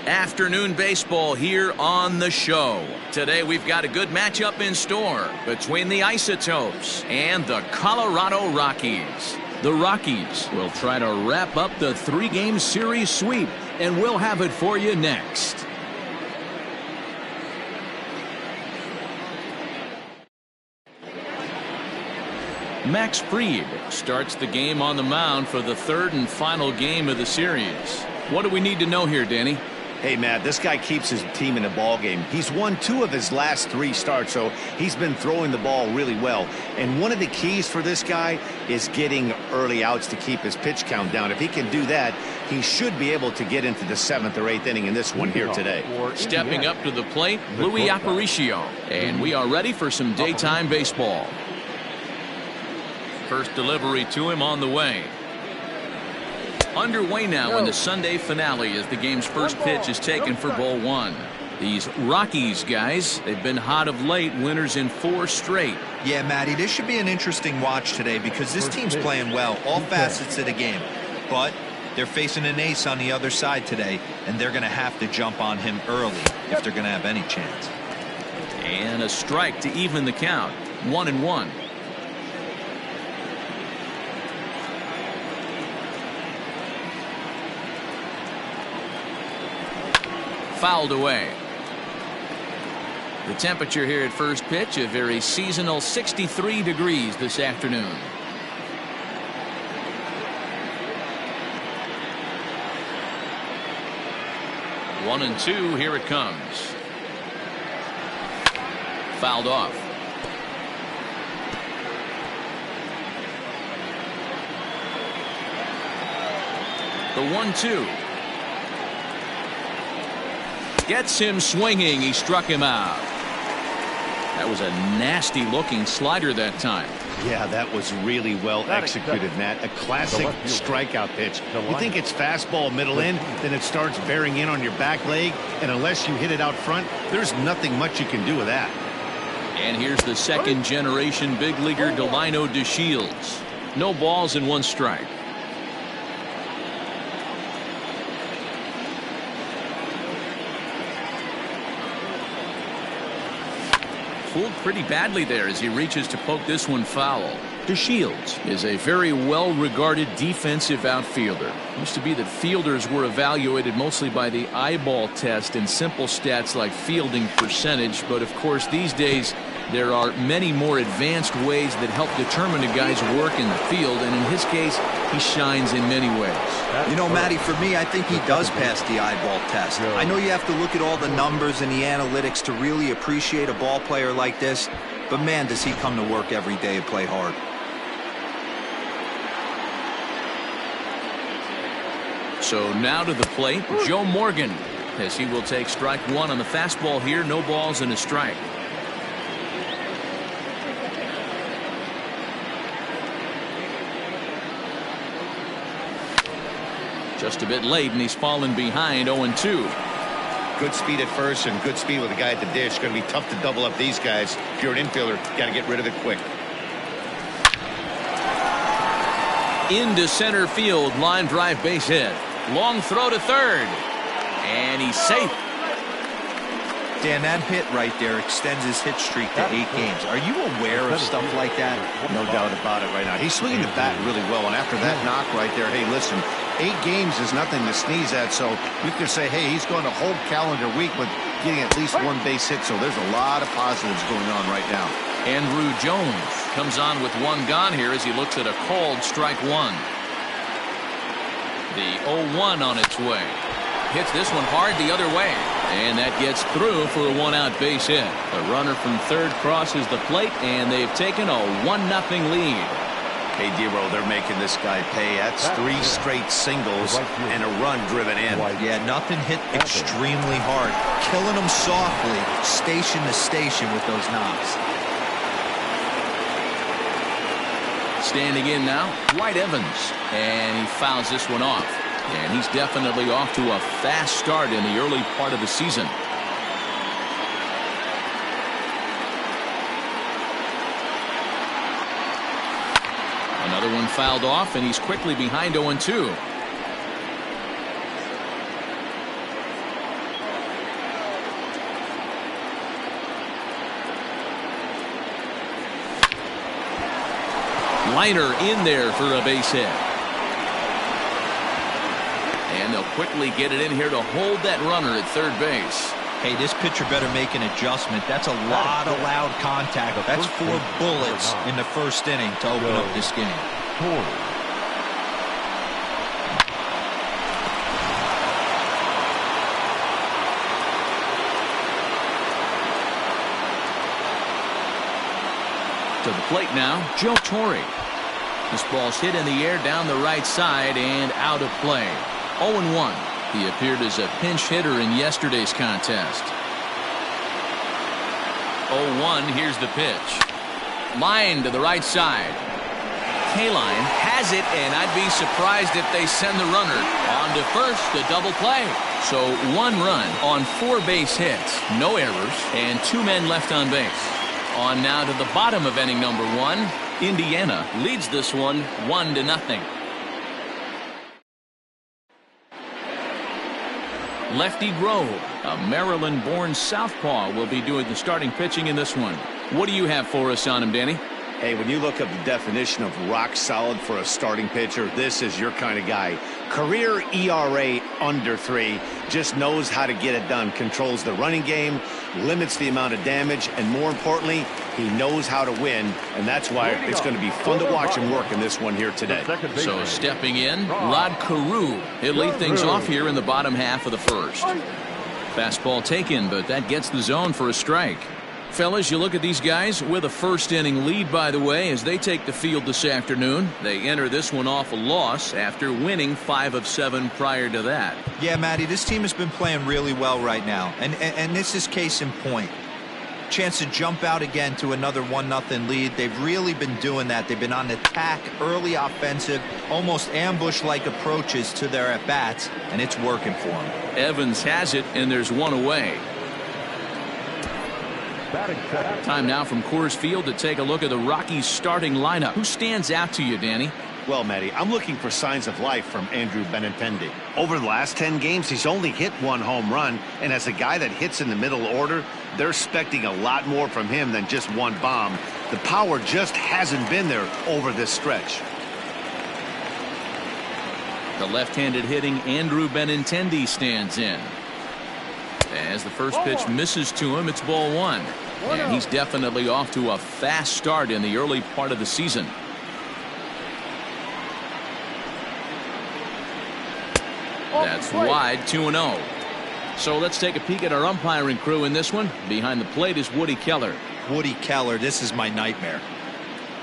Afternoon baseball here on the show. Today we've got a good matchup in store between the Isotopes and the Colorado Rockies. The Rockies will try to wrap up the three-game series sweep, and we'll have it for you next. Max Fried starts the game on the mound for the third and final game of the series. What do we need to know here, Danny? Hey, Matt, this guy keeps his team in the ball game. He's won 2 of his last 3 starts, so he's been throwing the ball really well. And one of the keys for this guy is getting early outs to keep his pitch count down. If he can do that, he should be able to get into the 7th or 8th inning in this one here today. Stepping up to the plate, Louis Aparicio. And we are ready for some daytime baseball. First delivery to him on the way. Underway now in the Sunday finale as the game's first pitch is taken for ball 1. These Rockies guys, they've been hot of late, winners in 4 straight. Yeah, Matty, this should be an interesting watch today because this team's playing well, all facets of the game. But they're facing an ace on the other side today, and they're going to have to jump on him early if they're going to have any chance. And a strike to even the count. 1-1. Fouled away. The temperature here at first pitch, a very seasonal 63 degrees this afternoon. One and two, here it comes. Fouled off. The 1-2. Gets him swinging. He struck him out. That was a nasty looking slider that time. Yeah, that was really well executed, Matt. A classic strikeout pitch. You think it's fastball middle in, then it starts bearing in on your back leg, and unless you hit it out front, there's nothing much you can do with that. And here's the second generation big leaguer Delino DeShields. No balls and 1 strike. Fooled pretty badly there as he reaches to poke this one foul. DeShields is a very well-regarded defensive outfielder. Used to be that fielders were evaluated mostly by the eyeball test and simple stats like fielding percentage, but of course these days there are many more advanced ways that help determine a guy's work in the field, and in his case he shines in many ways. You know, Matty, for me, I think he does pass the eyeball test. I know you have to look at all the numbers and the analytics to really appreciate a ball player like this, but man, does he come to work every day and play hard. So now to the plate, Joe Morgan, as he will take strike 1 on the fastball here. No balls and a strike. Just a bit late, and he's fallen behind. 0-2. Good speed at first and good speed with the guy at the dish. Going to be tough to double up these guys. If you're an infielder, got to get rid of it quick. Into center field, line drive base hit. Long throw to third, and he's safe. Dan, that hit right there extends his hit streak to 8 games. Are you aware of stuff like that? No doubt about it right now. He's swinging the bat really well, and after that knock right there, hey, listen, 8 games is nothing to sneeze at, so you could say, hey, he's going a whole calendar week with getting at least 1 base hit, so there's a lot of positives going on right now. Andrew Jones comes on with 1 gone here as he looks at a called strike 1. The 0-1 on its way. Hits this one hard the other way, and that gets through for a 1-out base hit. The runner from third crosses the plate, and they've taken a 1-0 lead. Hey, Dero, they're making this guy pay. That's 3 straight singles and a run driven in. Yeah, nothing hit extremely hard. Killing them softly, station to station with those knocks. Standing in now, Dwight Evans, and he fouls this one off. And he's definitely off to a fast start in the early part of the season. Another one fouled off, and he's quickly behind 0-2. Liner in there for a base hit. And they'll quickly get it in here to hold that runner at third base. Hey, this pitcher better make an adjustment. That's a lot of loud contact. That's 4 bullets in the first inning to open up this game. To the plate now, Joe Torre. This ball's hit in the air down the right side and out of play. 0-1. He appeared as a pinch hitter in yesterday's contest. 0-1. Here's the pitch. Line to the right side. K-line has it, and I'd be surprised if they send the runner on to first, the double play. So 1 run on 4 base hits, no errors, and 2 men left on base. On now to the bottom of inning number 1. Indiana leads this one 1-0. Lefty Grove, a Maryland-born southpaw, will be doing the starting pitching in this one. What do you have for us on him, Danny? Hey, when you look up the definition of rock solid for a starting pitcher, this is your kind of guy. Career ERA under 3, just knows how to get it done, controls the running game, limits the amount of damage, and more importantly, he knows how to win, and that's why it's going to be fun to watch him work in this one here today. So stepping in, Rod Carew. He'll lead things off here in the bottom half of the first. Fastball taken, but that gets the zone for a strike. Fellas, you look at these guys with a first inning lead, by the way, as they take the field this afternoon. They enter this one off a loss after winning 5 of 7 prior to that. Yeah, Matty, this team has been playing really well right now, and this is case in point. Chance to jump out again to another 1-0 lead. They've really been doing that. They've been on attack, early offensive, almost ambush-like approaches to their at-bats, and it's working for them. Evans has it, and there's 1 away. Time now from Coors Field to take a look at the Rockies starting lineup. Who stands out to you, Danny? Well, Matty, I'm looking for signs of life from Andrew Benintendi. Over the last 10 games, he's only hit 1 home run, and as a guy that hits in the middle order, they're expecting a lot more from him than just 1 bomb. The power just hasn't been there over this stretch. The left-handed hitting Andrew Benintendi stands in. As the first pitch misses to him, it's ball 1. And he's definitely off to a fast start in the early part of the season. That's wide, 2-0. So let's take a peek at our umpiring crew in this one. Behind the plate is Woody Keller. Woody Keller, this is my nightmare.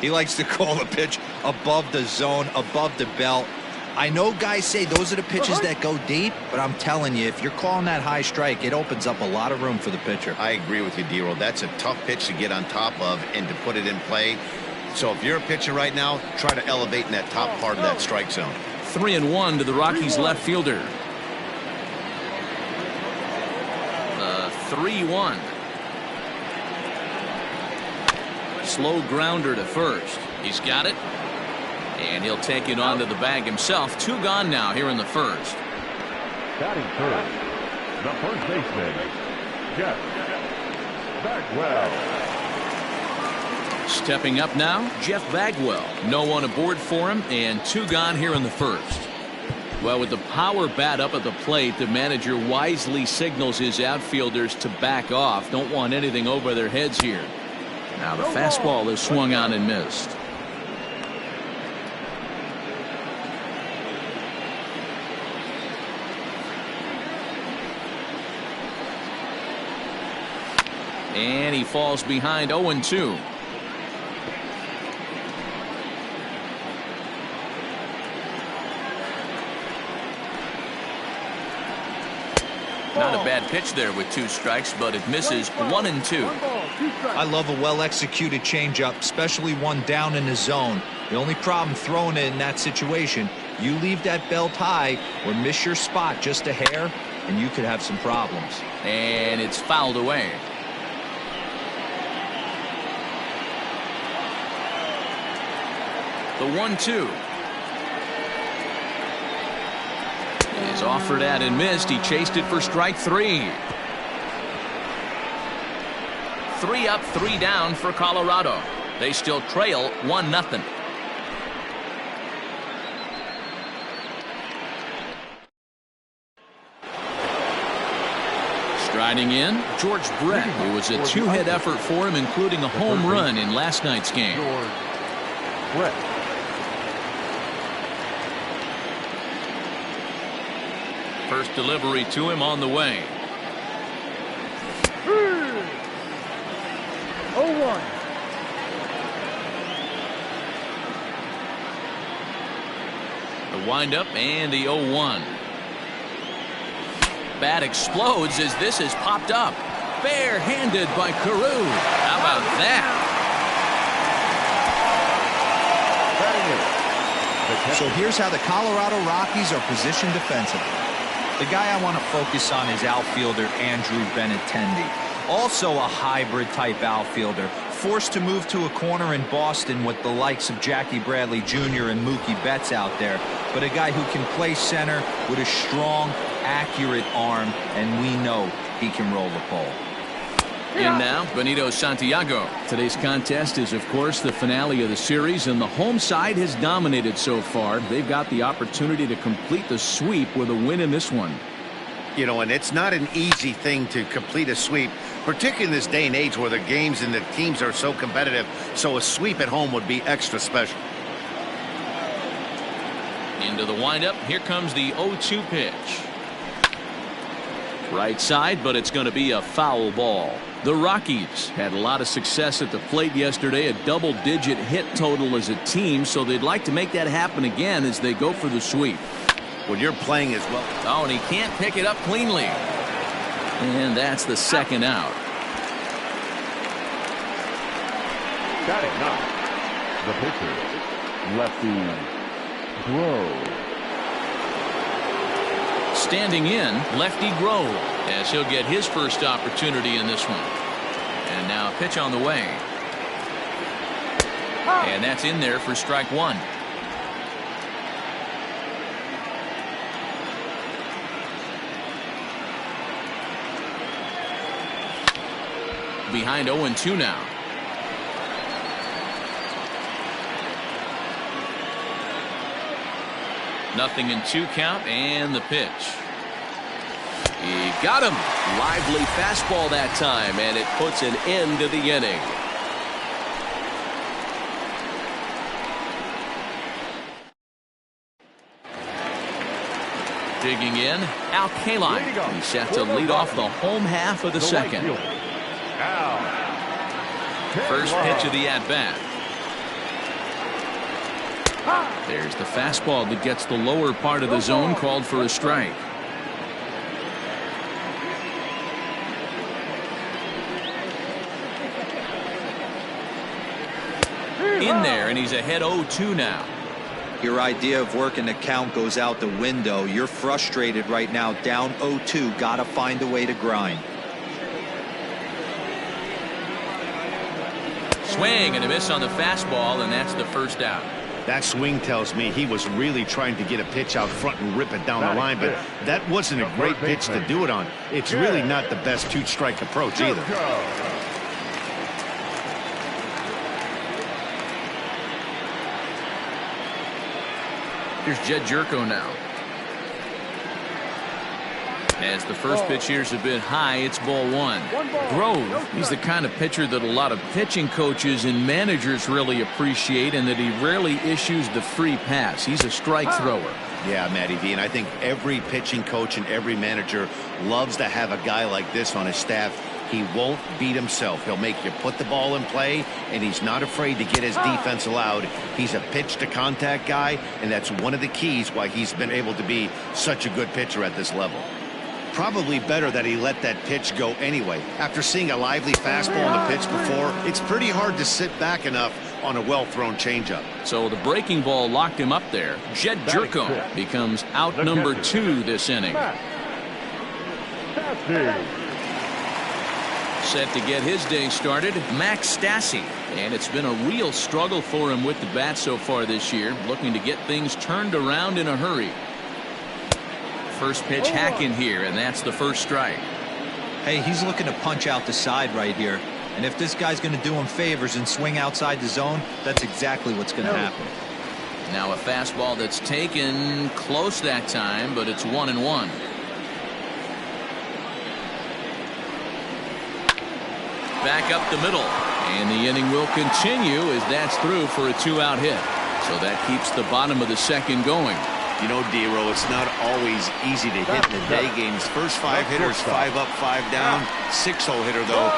He likes to call a pitch above the zone, above the belt. I know guys say those are the pitches that go deep, but I'm telling you, if you're calling that high strike, it opens up a lot of room for the pitcher. I agree with you, D-Roll. That's a tough pitch to get on top of and to put it in play. So if you're a pitcher right now, try to elevate in that top part of that strike zone. 3-1 to the Rockies left fielder. 3-1. Slow grounder to first. He's got it. And he'll take it onto the bag himself. 2 gone now here in the first. Batting first, the first baseman, Jeff Bagwell. Stepping up now, Jeff Bagwell. No one aboard for him, and 2 gone here in the first. Well, with the power bat up at the plate, the manager wisely signals his outfielders to back off. Don't want anything over their heads here. Now the fastball is swung on and missed. And he falls behind 0-2. Not a bad pitch there with 2 strikes, but it misses 1-2. I love a well-executed changeup, especially one down in the zone. The only problem throwing it in that situation, you leave that belt high or miss your spot just a hair, and you could have some problems. And it's fouled away. The 1-2 is offered at and missed. He chased it for strike 3. 3 up, 3 down for Colorado. They still trail 1-0. Riding in, George Brett. It was a two-hit effort for him, including a home run in last night's game. George Brett. First delivery to him on the way. 0-1. The windup and the 0-1. Bat explodes as this is popped up. Bare-handed by Carew. How about that? So here's how the Colorado Rockies are positioned defensively. The guy I want to focus on is outfielder Andrew Benintendi. Also a hybrid type outfielder, forced to move to a corner in Boston with the likes of Jackie Bradley Jr. and Mookie Betts out there, but a guy who can play center with a strong, accurate arm, and we know he can roll the pole. In now, Benito Santiago. Today's contest is, of course, the finale of the series, and the home side has dominated so far. They've got the opportunity to complete the sweep with a win in this one. You know, and it's not an easy thing to complete a sweep, particularly in this day and age where the games and the teams are so competitive. So a sweep at home would be extra special. Into the windup. Here comes the 0-2 pitch. Right side, but it's going to be a foul ball. The Rockies had a lot of success at the plate yesterday, a double-digit hit total as a team, so they'd like to make that happen again as they go for the sweep. When you're playing as well. Oh, and he can't pick it up cleanly. And that's the second out. Batting ninth, the pitcher, Lefty Grove. Standing in, Lefty Grove, as he'll get his first opportunity in this one. And now a pitch on the way. And that's in there for strike one. Behind 0-2 now. Nothing in 2 count, and the pitch. He got him. Lively fastball that time, and it puts an end to the inning. Digging in, Al Kaline. He's set to lead off the home half of the second. First pitch of the at-bat. There's the fastball that gets the lower part of the zone, called for a strike. In there, and he's ahead 0-2 now. Your idea of working the count goes out the window. You're frustrated right now, down 0-2. Got to find a way to grind. Swing and a miss on the fastball, and that's the first out. That swing tells me he was really trying to get a pitch out front and rip it down the line, but that wasn't a great pitch to do it on. It's really not the best two-strike approach either. Here's Jed Jerko now. As the first pitch here's a bit high, it's ball one. Grove, he's the kind of pitcher that a lot of pitching coaches and managers really appreciate, and that he rarely issues the free pass. He's a strike thrower. Yeah, Matty V, and I think every pitching coach and every manager loves to have a guy like this on his staff. He won't beat himself. He'll make you put the ball in play, and he's not afraid to get his defense allowed. He's a pitch-to-contact guy, and that's one of the keys why he's been able to be such a good pitcher at this level. Probably better that he let that pitch go anyway. After seeing a lively fastball on the pitch before, it's pretty hard to sit back enough on a well-thrown changeup. So the breaking ball locked him up there. Jed Jerko becomes out number 2 this inning. Set to get his day started, Max Stassi. And it's been a real struggle for him with the bat so far this year, looking to get things turned around in a hurry. First pitch hacking here, and that's the first strike. Hey, he's looking to punch out the side right here. And if this guy's going to do him favors and swing outside the zone, that's exactly what's going to happen. Now a fastball that's taken close that time, but it's 1-1. back up the middle. And the inning will continue as that's through for a 2-out hit. So that keeps the bottom of the second going. You know, D-Row, it's not always easy to hit in the day games. First 5 hitters, 5 up, 5 down. 6-hole hitter, though,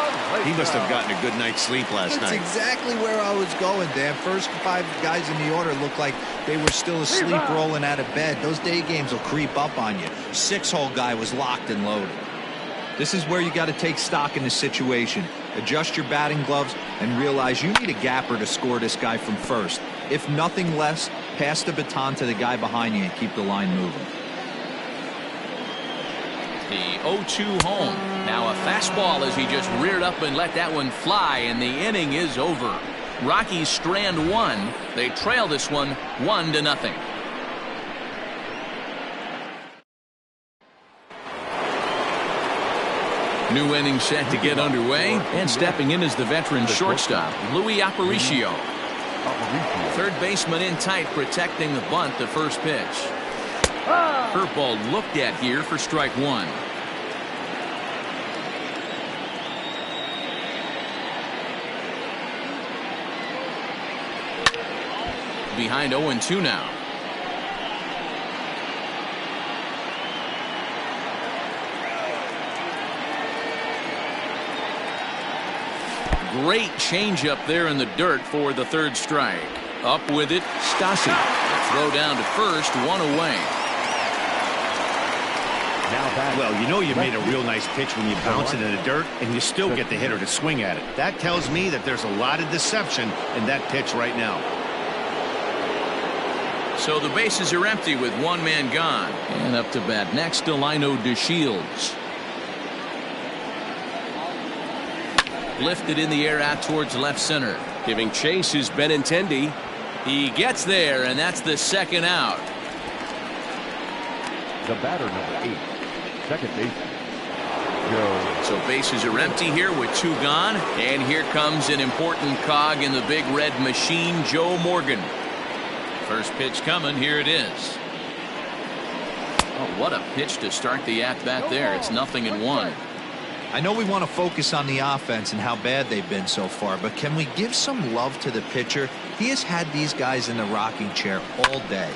he must have gotten a good night's sleep last night. That's exactly where I was going, Dan. First 5 guys in the order looked like they were still asleep rolling out of bed. Those day games will creep up on you. 6-hole guy was locked and loaded. This is where you got to take stock in the situation. Adjust your batting gloves and realize you need a gapper to score this guy from first. If nothing less, pass the baton to the guy behind you and keep the line moving. The 0-2 home. Now a fastball as he just reared up and let that one fly, and the inning is over. Rockies strand 1. They trail this one 1-0. New inning set to get underway, and stepping in is the veteran shortstop, Luis Aparicio. Third baseman in tight, protecting the bunt, the first pitch. Curveball looked at here for strike 1. Behind 0-2 now. Great changeup there in the dirt for the third strike. Up with it, Stasi. The throw down to first, 1 away. Well, you know you made a real nice pitch when you bounce it in the dirt and you still get the hitter to swing at it. That tells me that there's a lot of deception in that pitch right now. So the bases are empty with 1 man gone. And up to bat next, Delino DeShields. Lifted in the air out towards left center. Giving chase is Benintendi. He gets there, and that's the second out. The batter, number 8, second baseman, Joe. So bases are empty here with 2 gone. And here comes an important cog in the big red machine, Joe Morgan. First pitch coming. Here it is. Oh, what a pitch to start the at-bat there. It's 0-1. I know we want to focus on the offense and how bad they've been so far, but can we give some love to the pitcher? He has had these guys in the rocking chair all day.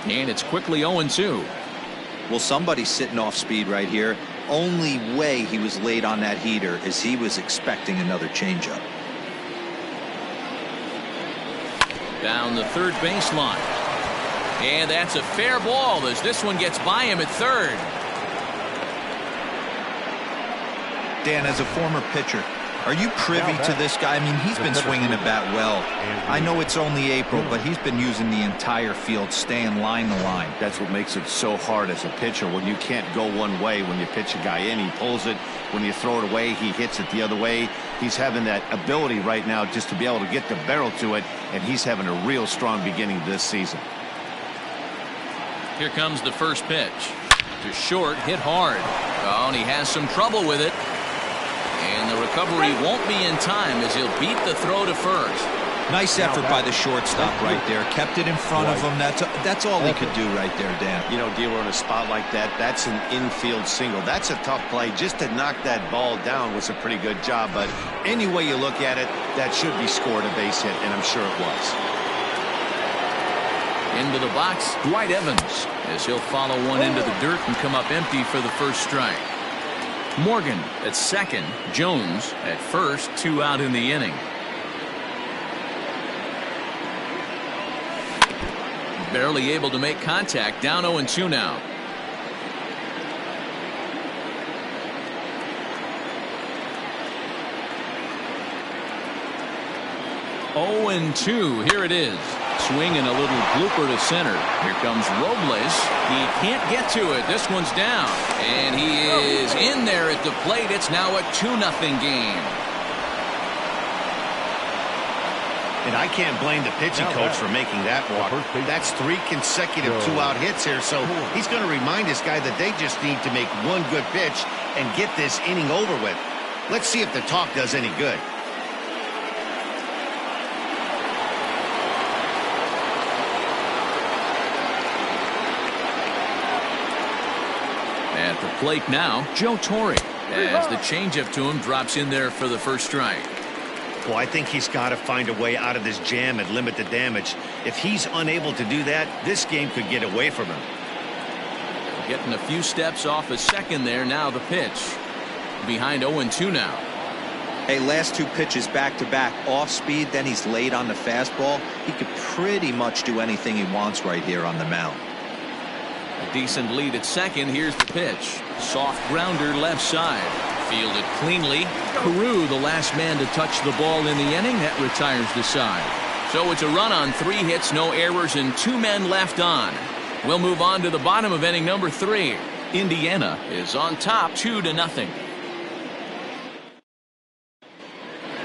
And it's quickly 0-2. Well, somebody's sitting off speed right here. Only way he was late on that heater is he was expecting another changeup. Down the third baseline. And that's a fair ball as this one gets by him at third. Dan, as a former pitcher, are you privy to this guy? I mean, he's been swinging the bat well. I know it's only April, but he's been using the entire field, staying line to line. That's what makes it so hard as a pitcher when you can't go one way. When you pitch a guy in, he pulls it. When you throw it away, he hits it the other way. He's having that ability right now just to be able to get the barrel to it, and he's having a real strong beginning this season. Here comes the first pitch. To short, hit hard. Oh, and he has some trouble with it. And the recovery won't be in time as he'll beat the throw to first. Nice effort by the shortstop right there. Kept it in front of him. That's all he could do right there, Dan. You know, dealer in a spot like that, that's an infield single. That's a tough play. Just to knock that ball down was a pretty good job. But any way you look at it, that should be scored a base hit, and I'm sure it was. Into the box, Dwight Evans, as he'll follow one into the dirt and come up empty for the first strike. Morgan at second, Jones at first, 2 out in the inning. Barely able to make contact, down 0-2 now. 0-2, here it is. Swing and a little blooper to center. Here comes Robles. He can't get to it. This one's down. And he is in there at the plate. It's now a 2-0 game. And I can't blame the pitching coach for making that walk. That's 3 consecutive 2-out hits here. So he's going to remind this guy that they just need to make one good pitch and get this inning over with. Let's see if the talk does any good. At the plate now, Joe Torre. as the changeup to him drops in there for the first strike. Well, I think he's got to find a way out of this jam and limit the damage. If he's unable to do that, this game could get away from him. Getting a few steps off a second there. Now the pitch. Behind 0-2 now. Hey, last two pitches back-to-back off speed, then he's laid on the fastball. He could pretty much do anything he wants right here on the mound. A decent lead at second. Here's the pitch. Soft grounder left side. Fielded cleanly. Carew, the last man to touch the ball in the inning. That retires the side. So it's a run on 3 hits, no errors, and 2 men left on. We'll move on to the bottom of inning number 3. Indiana is on top 2-0.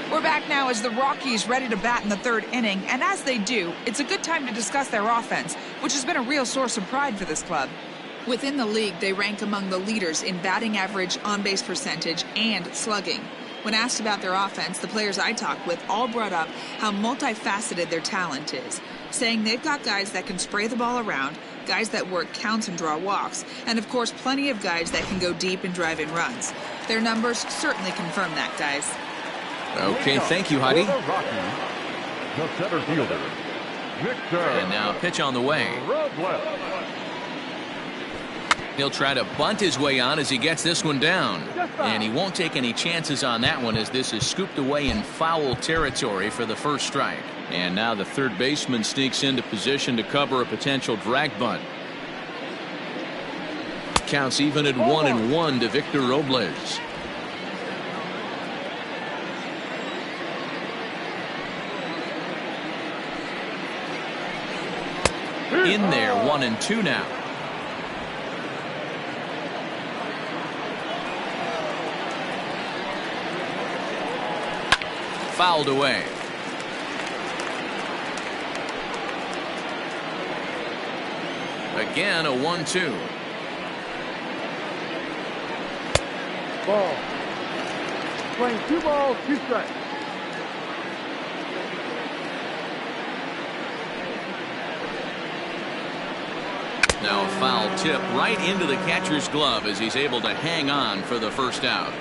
We're back now as the Rockies ready to bat in the 3rd inning, and as they do, it's a good time to discuss their offense, which has been a real source of pride for this club. Within the league, they rank among the leaders in batting average, on-base percentage, and slugging. When asked about their offense, the players I talked with all brought up how multifaceted their talent is, saying they've got guys that can spray the ball around, guys that work counts and draw walks, and of course plenty of guys that can go deep and drive in runs. Their numbers certainly confirm that, guys. Okay, thank you, Heidi. The center fielder, Victor. And now pitch on the way. He'll try to bunt his way on as he gets this one down. And he won't take any chances on that one as this is scooped away in foul territory for the first strike. And now the third baseman sneaks into position to cover a potential drag bunt. Counts even at 1-1 to Victor Robles. In there, 1-2 now. Fouled away. Again, a 1-2. Ball. Playing 2 balls, 2 strikes. Now a foul tip right into the catcher's glove as he's able to hang on for the first out.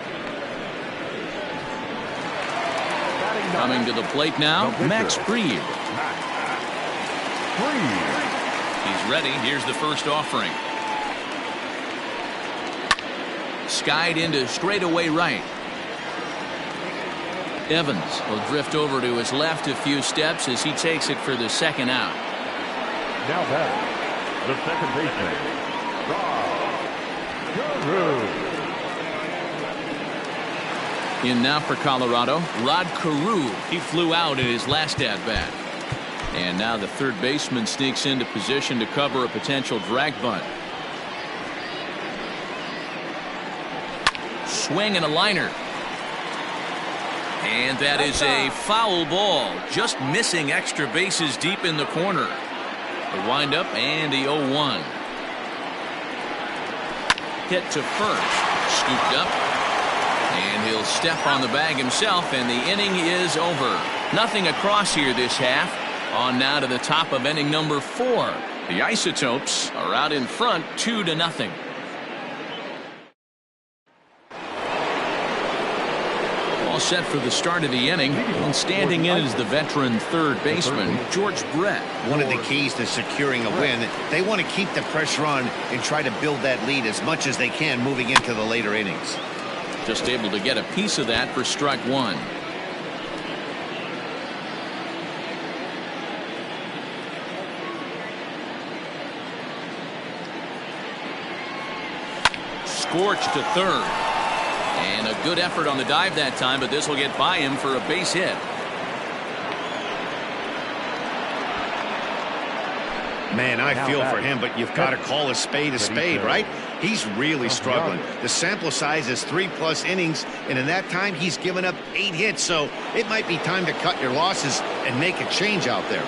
Coming to the plate now, Max Fried. He's ready. Here's the first offering. Skied into straightaway right. Evans will drift over to his left a few steps as he takes it for the second out. Now batting, the second baseman, Carew. In now for Colorado, Rod Carew. He flew out in his last at-bat. And now the third baseman sneaks into position to cover a potential drag bunt. Swing and a liner. And that is a foul ball. Just missing extra bases deep in the corner. The windup and the 0-1. Hit to first. Scooped up. And he'll step on the bag himself, and the inning is over. Nothing across here this half. On now to the top of inning number 4. The Isotopes are out in front 2-0. All set for the start of the inning, and standing in is the veteran third baseman, George Brett. One of the keys to securing a win, they want to keep the pressure on and try to build that lead as much as they can moving into the later innings. Just able to get a piece of that for strike 1. Scorched to third. And a good effort on the dive that time, but this will get by him for a base hit. Man, I feel for him, but you've got to call a spade, right? He's really struggling. The sample size is 3+ innings, and in that time, he's given up 8 hits, so it might be time to cut your losses and make a change out there.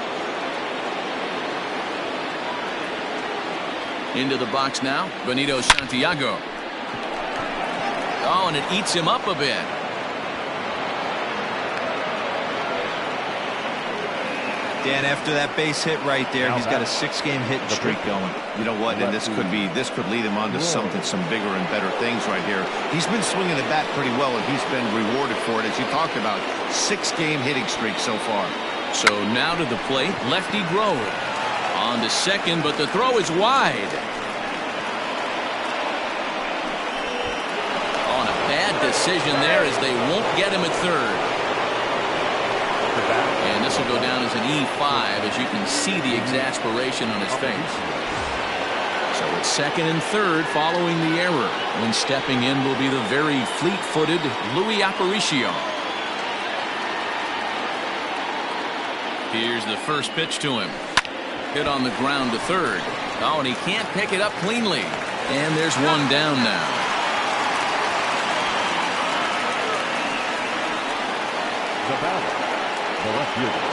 Into the box now, Benito Santiago. Oh, and it eats him up a bit. Dan, after that base hit right there, he's got a 6-game hitting streak going. You know what? And this could lead him on to some bigger and better things right here. He's been swinging the bat pretty well, and he's been rewarded for it, as you talked about. 6-game hitting streak so far. So now to the plate, Lefty Grove. On to second, but the throw is wide. On a bad decision there, as they won't get him at third. And this will go down as an E5, as you can see the exasperation on his face. So it's second and third following the error. When stepping in will be the very fleet-footed Louis Aparicio. Here's the first pitch to him. Hit on the ground to third. Oh, and he can't pick it up cleanly. And there's one down now. The batter, the left fielder,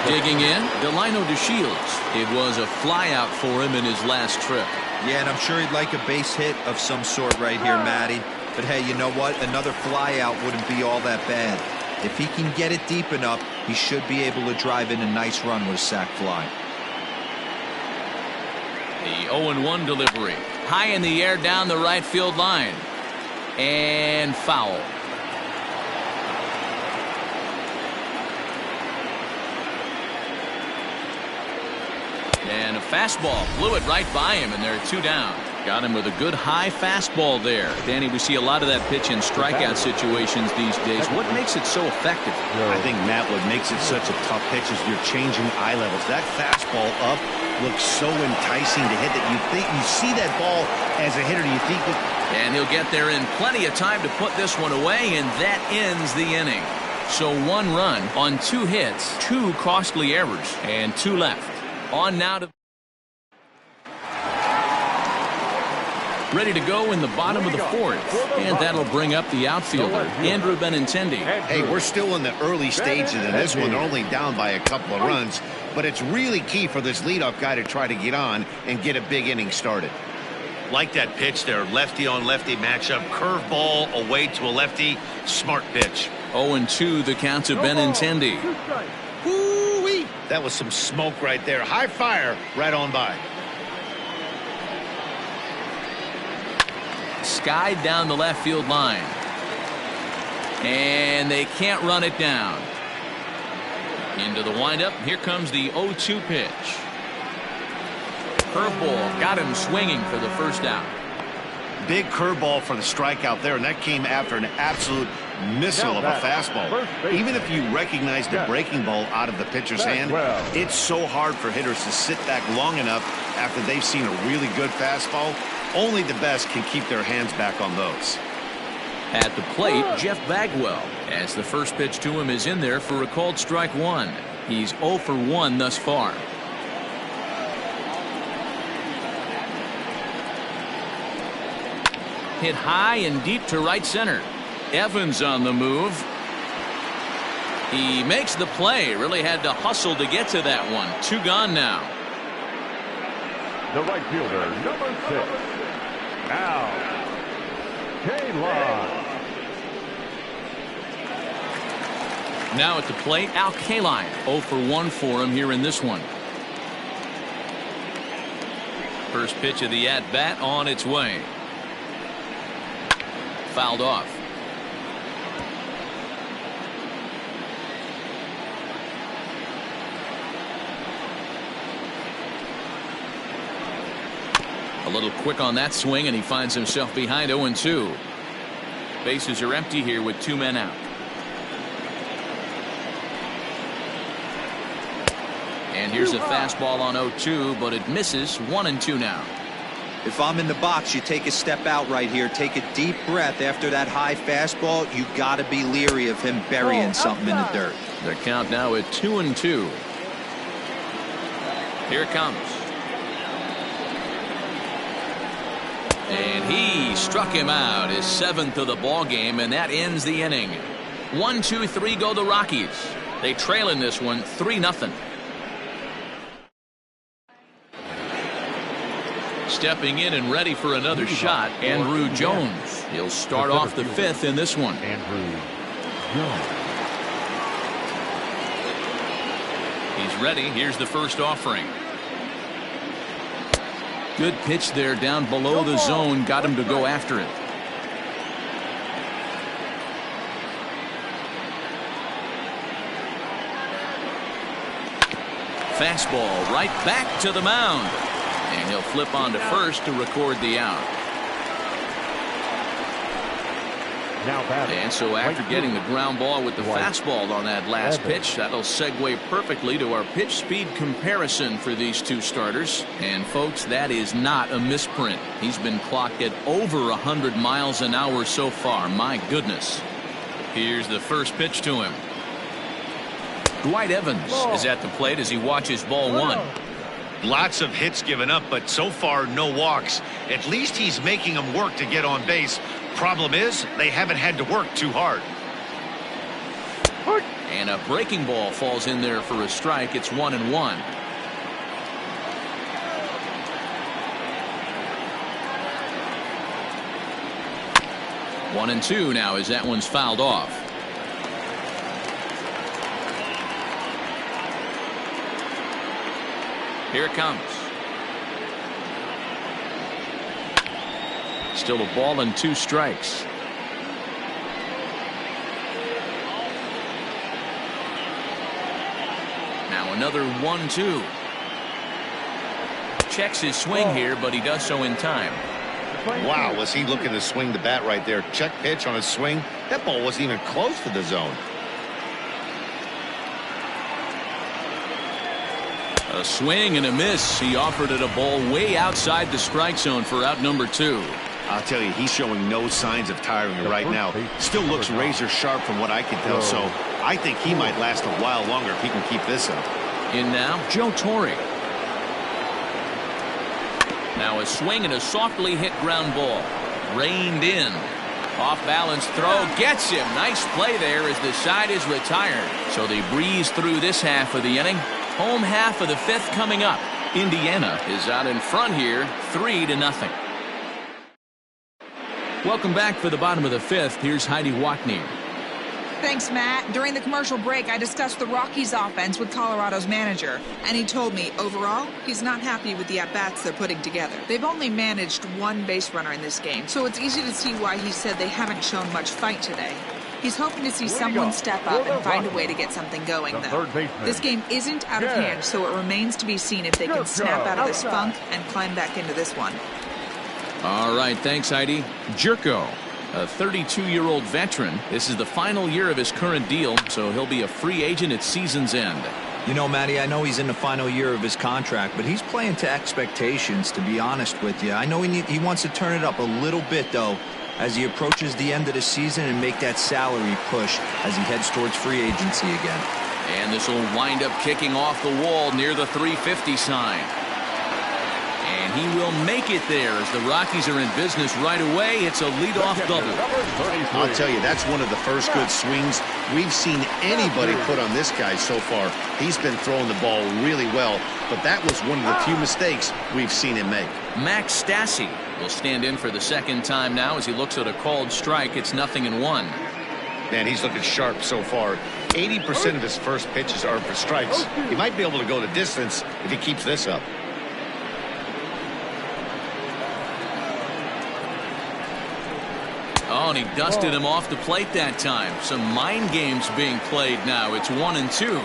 digging in, Delino DeShields. It was a flyout for him in his last trip. Yeah, and I'm sure he'd like a base hit of some sort right here, Matty. But hey, you know what? Another flyout wouldn't be all that bad. If he can get it deep enough, he should be able to drive in a nice run with a sac fly. The 0-1 delivery. High in the air down the right field line. And foul. And a fastball blew it right by him, and there are two down. Got him with a good high fastball there. Danny, we see a lot of that pitch in strikeout situations these days. What makes it so effective? I think, Matt, what makes it such a tough pitch is you're changing eye levels. That fastball up looks so enticing to hit that you see that ball as a hitter. You think and he'll get there in plenty of time to put this one away, and that ends the inning. So 1 run on 2 hits, 2 costly errors, and 2 left. On now to ready to go in the bottom of the 4th, and that'll bring up the outfielder, Andrew Benintendi. Hey, we're still in the early stages of this one. They're only down by a couple of runs, but it's really key for this leadoff guy to try to get on and get a big inning started. Like that pitch there, lefty on lefty matchup, curveball away to a lefty, smart pitch. 0-2 the count to Benintendi. Woo-wee. That was some smoke right there. High fire right on by. Skied down the left field line. And they can't run it down. Into the windup. Here comes the 0-2 pitch. Curveball got him swinging for the first out. Big curveball for the strikeout there, and that came after an absolute missile of a fastball. Even if you recognize the breaking ball out of the pitcher's hand, it's so hard for hitters to sit back long enough after they've seen a really good fastball. Only the best can keep their hands back on those. At the plate, Jeff Bagwell, as the first pitch to him is in there for a called strike 1. He's 0 for 1 thus far. Hit high and deep to right center. Evans on the move. He makes the play. Really had to hustle to get to that one. 2 gone now. The right fielder, number 6. Now, Kaline. Now at the plate, Al Kaline. 0 for 1 for him here in this one. First pitch of the at-bat on its way. Fouled off. A little quick on that swing, and he finds himself behind 0-2. Bases are empty here with 2 men out. And here's a fastball on 0-2, but it misses. 1-2 now. If I'm in the box, you take a step out right here. Take a deep breath after that high fastball. You got to be leery of him burying something in the dirt. Their count now at 2-2. Here it comes. And he struck him out, his 7th of the ball game, and that ends the inning. 1-2-3 go the Rockies. They trail in this one 3-0. Stepping in and ready for another shot, Andrew Jones. He'll start off the 5th in this one. Andrew Jones. He's ready. Here's the first offering. Good pitch there down below the zone. Got him to go after it. Fastball right back to the mound. And he'll flip on to first to record the out. And so after getting the ground ball with the fastball on that last pitch, that'll segue perfectly to our pitch speed comparison for these two starters. And folks, that is not a misprint. He's been clocked at over 100 miles an hour so far. My goodness. Here's the first pitch to him. Dwight Evans is at the plate as he watches ball one. Lots of hits given up, but so far no walks. At least he's making them work to get on base. Problem is, they haven't had to work too hard. And a breaking ball falls in there for a strike. It's 1-1. 1-2 now as that one's fouled off. Here it comes. Still a ball and 2 strikes. Now another 1-2. Checks his swing here, but he does so in time. Wow, was he looking to swing the bat right there? Check pitch on his swing. That ball wasn't even close to the zone. A swing and a miss. He offered it a ball way outside the strike zone for out number 2. I'll tell you, he's showing no signs of tiring right now. Still looks razor sharp from what I can tell, so I think he might last a while longer if he can keep this up. In now, Joe Torre. Now a swing and a softly hit ground ball. Reined in. Off balance throw gets him. Nice play there as the side is retired. So they breeze through this half of the inning. Home half of the 5th coming up. Indiana is out in front here, 3-0. Welcome back for the bottom of the 5th. Here's Heidi Watney. Thanks, Matt. During the commercial break, I discussed the Rockies offense with Colorado's manager, and he told me, overall, he's not happy with the at-bats they're putting together. They've only managed 1 base runner in this game, so it's easy to see why he said they haven't shown much fight today. He's hoping to see someone step up and find a way to get something going, though. This game isn't out of hand, so it remains to be seen if they can snap out of this funk and climb back into this one. All right, thanks, Heidi. Jerko, a 32-year-old veteran. This is the final year of his current deal, so he'll be a free agent at season's end. You know, Matty, I know he's in the final year of his contract, but he's playing to expectations, to be honest with you. I know he wants to turn it up a little bit, though, as he approaches the end of the season and make that salary push as he heads towards free agency again. And this will wind up kicking off the wall near the 350 sign. And he will make it there as the Rockies are in business right away. It's a leadoff double. I'll tell you, that's one of the first good swings we've seen anybody put on this guy so far. He's been throwing the ball really well, but that was one of the few mistakes we've seen him make. Max Stassi will stand in for the second time now as he looks at a called strike. It's 0-1. Man, he's looking sharp so far. 80% of his first pitches are for strikes. He might be able to go the distance if he keeps this up. Oh, and he dusted him off the plate that time. Some mind games being played now. It's 1-2.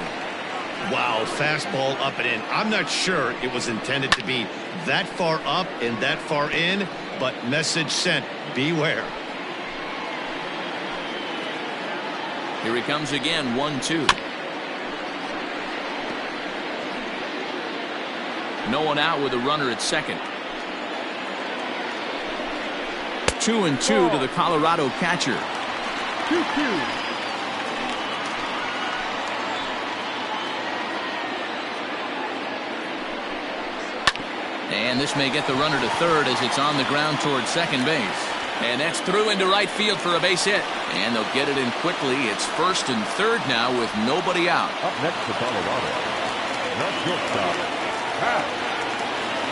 Wow, fastball up and in. I'm not sure it was intended to be that far up and that far in, but message sent. Beware. Here he comes again, 1-2. No one out with a runner at second. 2-2 to the Colorado catcher. 2-2. And this may get the runner to third as it's on the ground towards second base. And that's through into right field for a base hit. And they'll get it in quickly. It's first and third now with nobody out. Up next to Colorado. The shortstop, Pat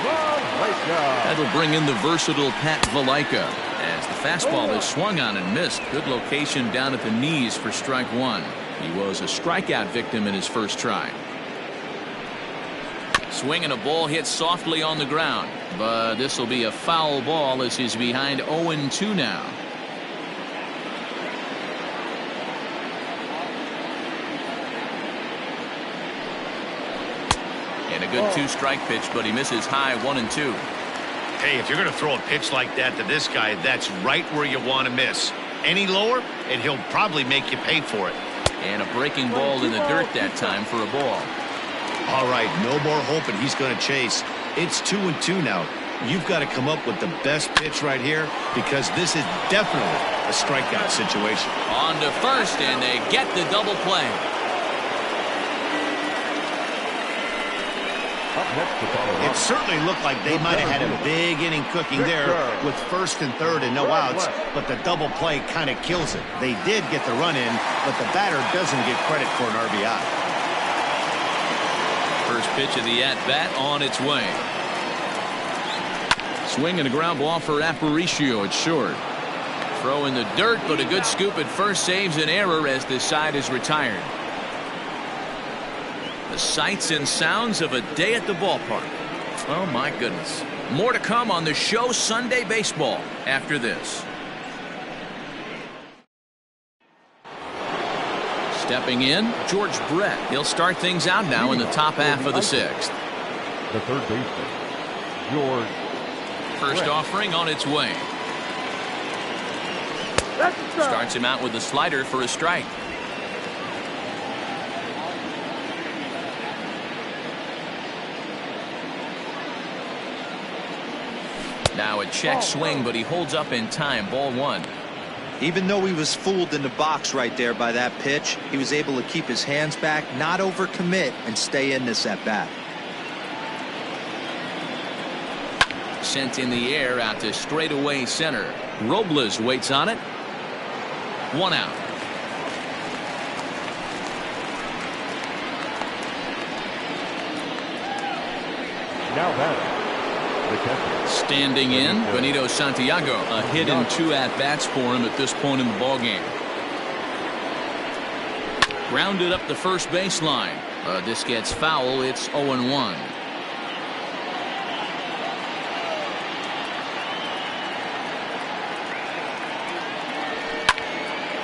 Valaika. That'll bring in the versatile Pat Valaika as the fastball is swung on and missed. Good location down at the knees for strike 1. He was a strikeout victim in his first try. Swinging a ball hit softly on the ground, but this will be a foul ball as he's behind 0-2 now. And a good 2-strike pitch, but he misses high 1-2. Hey, if you're going to throw a pitch like that to this guy, that's right where you want to miss. Any lower, and he'll probably make you pay for it. And a breaking ball in the dirt that time for a ball. All right, no more hoping he's going to chase. It's 2-2 now. You've got to come up with the best pitch right here because this is definitely a strikeout situation. On to first, and they get the double play. It certainly looked like they might have had a big inning cooking there with first and third and no outs, but the double play kind of kills it. They did get the run in, but the batter doesn't get credit for an RBI. First pitch of the at-bat on its way. Swing and a ground ball for Aparicio. It's short. Throw in the dirt, but a good scoop at first saves an error as this side is retired. The sights and sounds of a day at the ballpark. Oh, my goodness. More to come on the show Sunday Baseball after this. Stepping in, George Brett. He'll start things out now in the top half of the sixth. The third baseman, George. First offering on its way. Starts him out with a slider for a strike. Now a check swing, but he holds up in time. Ball one. Even though he was fooled in the box right there by that pitch, he was able to keep his hands back, not overcommit, and stay in this at bat. Sent in the air out to straightaway center. Robles waits on it. One out. Now batting. Standing in, Benito Santiago. A hit and 2 at-bats for him at this point in the ballgame. Grounded up the first baseline. This gets foul. It's 0-1.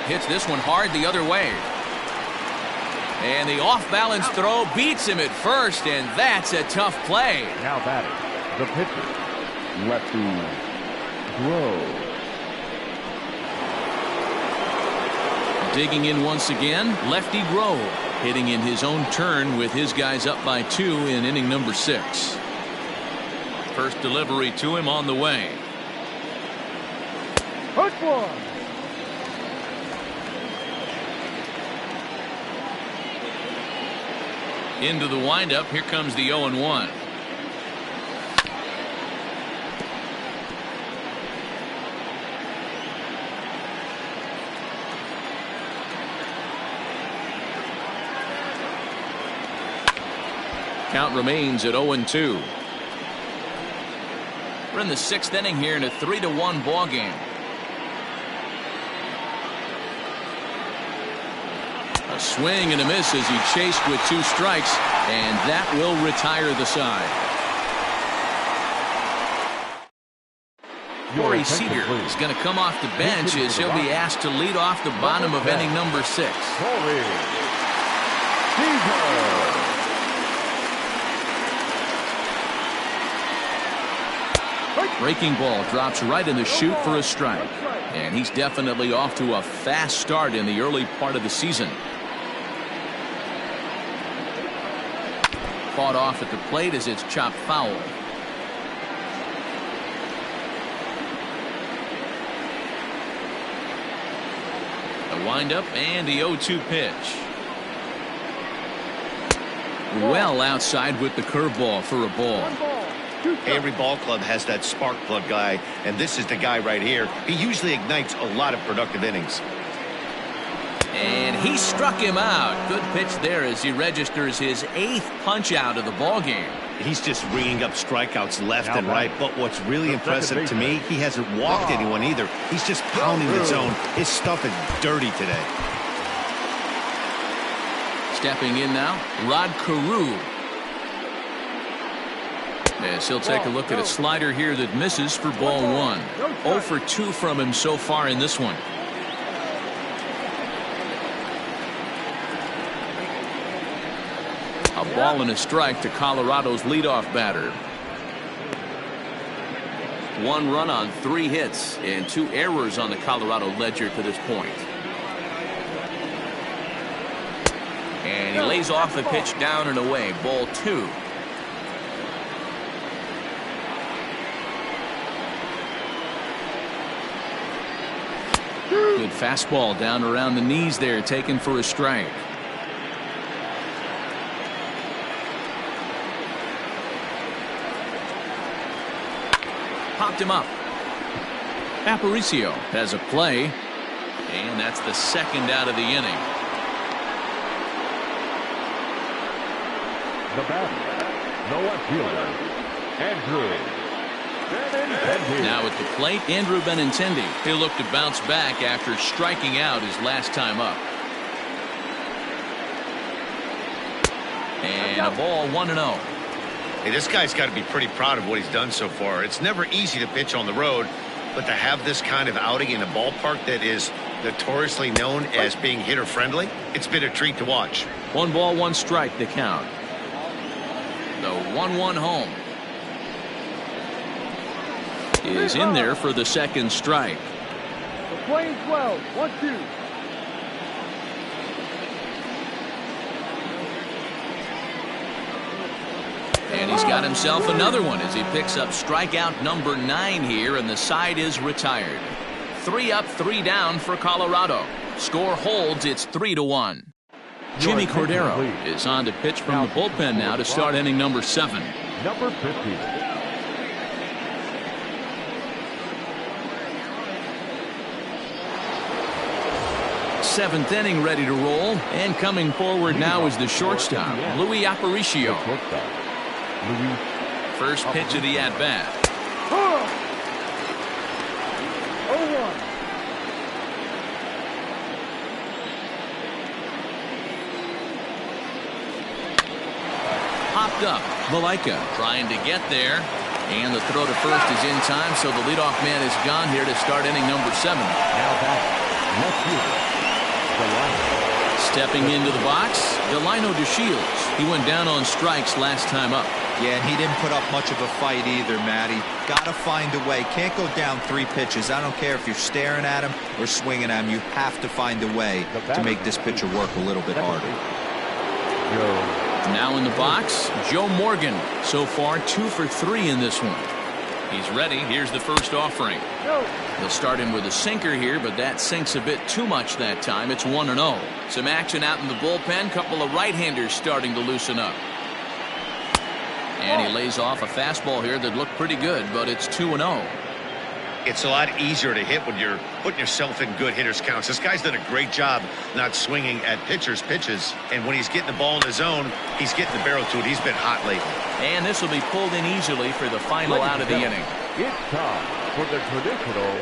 Hits this one hard the other way. And the off-balance throw beats him at first, and that's a tough play. Now batting. The pitcher, Lefty. Digging in once again, Lefty Grove, hitting in his own turn with his guys up by 2 in inning number 6. First delivery to him on the way. Hook one. Into the windup, here comes the 0-1. Count remains at 0-2. We're in the 6th inning here in a 3-1 ball game. A swing and a miss as he chased with 2 strikes, and that will retire the side. Corey Seager is going to come off the bench as he'll be asked to lead off the bottom of inning number 6. Corey Seager. Breaking ball drops right in the chute for a strike. And he's definitely off to a fast start in the early part of the season. Fought off at the plate as it's chopped foul. The windup and the 0-2 pitch. Well outside with the curveball for a ball. Every ball club has that spark plug guy, and this is the guy right here. He usually ignites a lot of productive innings. And he struck him out. Good pitch there as he registers his 8th punch out of the ball game. He's just ringing up strikeouts left and right, but what's really impressive to me, he hasn't walked anyone either. He's just pounding the zone. His stuff is dirty today. Stepping in now, Rod Carew. As he'll take a look at a slider here that misses for ball one. 0 for 2 from him so far in this one. A ball and a strike to Colorado's leadoff batter. 1 run on 3 hits and 2 errors on the Colorado ledger to this point. And he lays off the pitch down and away. Ball 2. Good fastball down around the knees there, taken for a strike. Popped him up. Aparicio has a play, and that's the second out of the inning. The batter, the left fielder, Andrew. Now at the plate, Andrew Benintendi. He'll look to bounce back after striking out his last time up. And a ball 1-0. Hey, this guy's got to be pretty proud of what he's done so far. It's never easy to pitch on the road, but to have this kind of outing in a ballpark that is notoriously known as being hitter friendly, it's been a treat to watch. 1 ball, 1 strike to count. The 1-1 home is in there for the second strike. The playing 12, 1-2. And he's got himself another one as he picks up strikeout number 9 here, and the side is retired. 3 up, 3 down for Colorado. Score holds, it's 3-1. Jimmy Cordero is on to pitch from the bullpen now to start inning number 7. Number 50. Seventh inning ready to roll, and coming forward now is the shortstop, Luis Aparicio. First pitch of the at-bat. Popped up. Valaika trying to get there, and the throw to first is in time, so the leadoff man is gone here to start inning number 7. Now back, left fielder. Stepping into the box, Delino DeShields. He went down on strikes last time up. Yeah, and he didn't put up much of a fight either, Matty. Got to find a way. Can't go down 3 pitches. I don't care if you're staring at him or swinging at him. You have to find a way to make this pitcher work a little bit harder. Now in the box, Joe Morgan. So far 2 for 3 in this one. He's ready. Here's the first offering. They'll start him with a sinker here, but that sinks a bit too much that time. It's 1-0. Some action out in the bullpen. Couple of right-handers starting to loosen up. And he lays off a fastball here that looked pretty good, but it's 2-0. It's a lot easier to hit when you're putting yourself in good hitters counts. This guy's done a great job not swinging at pitchers' pitches, and when he's getting the ball in his zone, he's getting the barrel to it. He's been hot lately. And this will be pulled in easily for the final out of the inning. It's time for the traditional.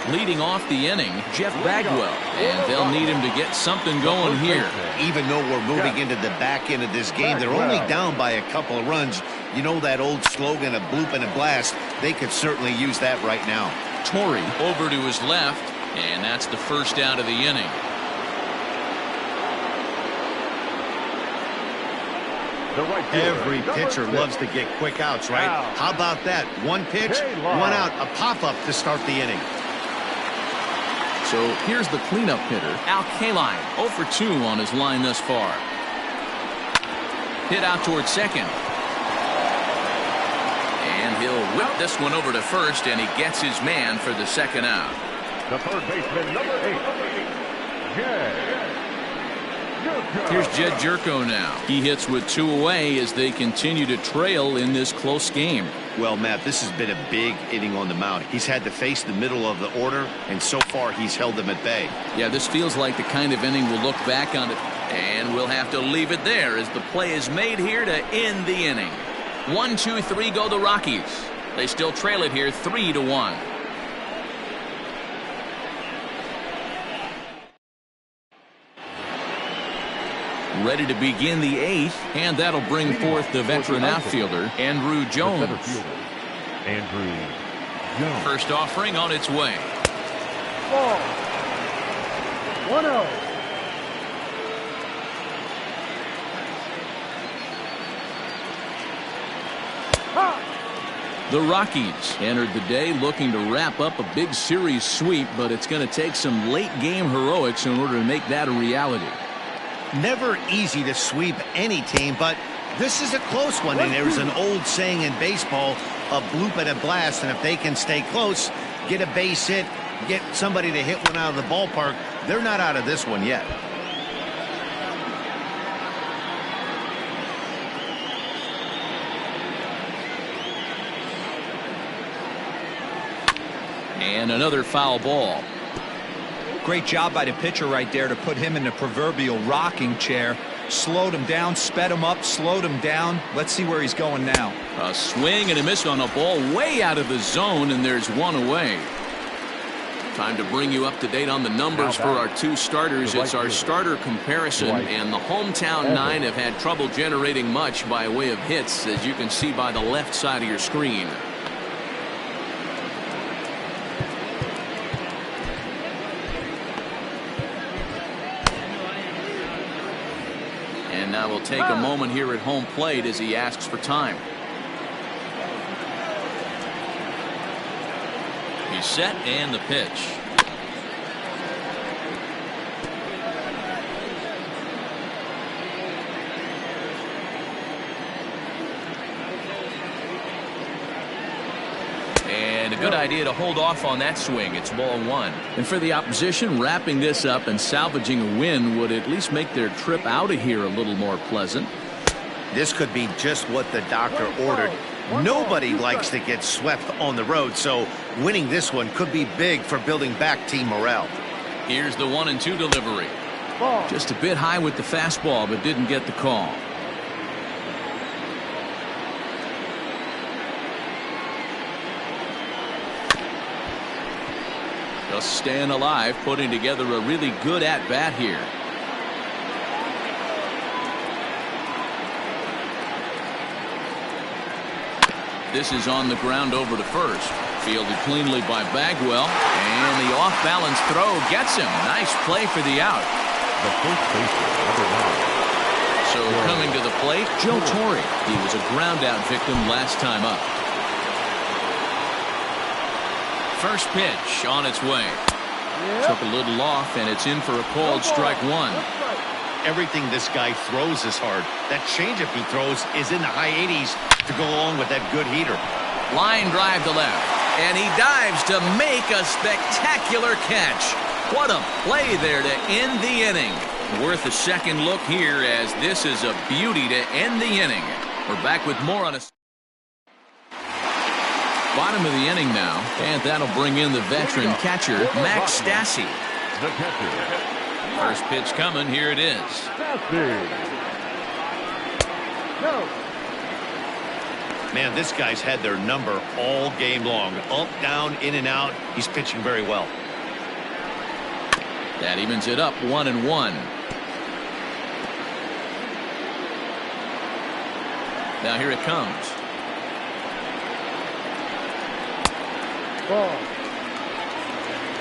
Leading off the inning, Jeff Bagwell, and they'll need him to get something going here. Even though we're moving into the back end of this game, they're only down by a couple of runs. You know that old slogan, a bloop and a blast. They could certainly use that right now. Torrey over to his left, and that's the first out of the inning. Every pitcher loves to get quick outs, right? How about that? 1 pitch, 1 out, a pop-up to start the inning. So here's the cleanup hitter, Al Kaline, 0 for 2 on his line thus far. Hit out towards second. And he'll whip this one over to first, and he gets his man for the second out. The third baseman, number 8, Jed. Here's Jed Jerko now. He hits with 2 away as they continue to trail in this close game. Well, Matt, this has been a big inning on the mound. He's had to face the middle of the order, and so far he's held them at bay. Yeah, this feels like the kind of inning we'll look back on it, and we'll have to leave it there as the play is made here to end the inning. 1, 2, 3 go the Rockies. They still trail it here 3-1. Ready to begin the 8th, and that'll bring forth the veteran outfielder, Andrew Jones. Andrew Jones. First offering on its way. Ball. 1-0. The Rockies entered the day looking to wrap up a big series sweep, but it's going to take some late-game heroics in order to make that a reality. Never easy to sweep any team, but this is a close one, and there's an old saying in baseball, a bloop and a blast, and if they can stay close, get a base hit, get somebody to hit one out of the ballpark, they're not out of this one yet. And another foul ball. Great job by the pitcher right there to put him in the proverbial rocking chair. Slowed him down, sped him up, slowed him down. Let's see where he's going now. A swing and a miss on a ball way out of the zone, and there's one away. Time to bring you up to date on the numbers for our two starters. It's our starter comparison, and the hometown 9 have had trouble generating much by way of hits, as you can see by the left side of your screen. And now we'll take a moment here at home plate as he asks for time. He's set and the pitch. And a good idea to hold off on that swing. It's ball 1. And for the opposition, wrapping this up and salvaging a win would at least make their trip out of here a little more pleasant. This could be just what the doctor ordered. Nobody likes to get swept on the road, so winning this one could be big for building back team morale. Here's the 1-2 delivery. Just a bit high with the fastball, but didn't get the call. Just staying alive, putting together a really good at-bat here. This is on the ground over to first. Fielded cleanly by Bagwell. And the off-balance throw gets him. Nice play for the out. The first baseman, number 9. So coming to the plate, Joe Torre. He was a ground-out victim last time up. First pitch on its way. Took a little off, and it's in for a called strike 1. Everything this guy throws is hard. That changeup he throws is in the high 80s to go along with that good heater. Line drive to left, and he dives to make a spectacular catch. What a play there to end the inning. Worth a second look here, as this is a beauty to end the inning. We're back with more on a bottom of the inning now, and that'll bring in the veteran catcher, Max Stassi. The catcher. First pitch coming. Here it is. Man, this guy's had their number all game long. Up, down, in and out. He's pitching very well. That evens it up 1-1. Now here it comes.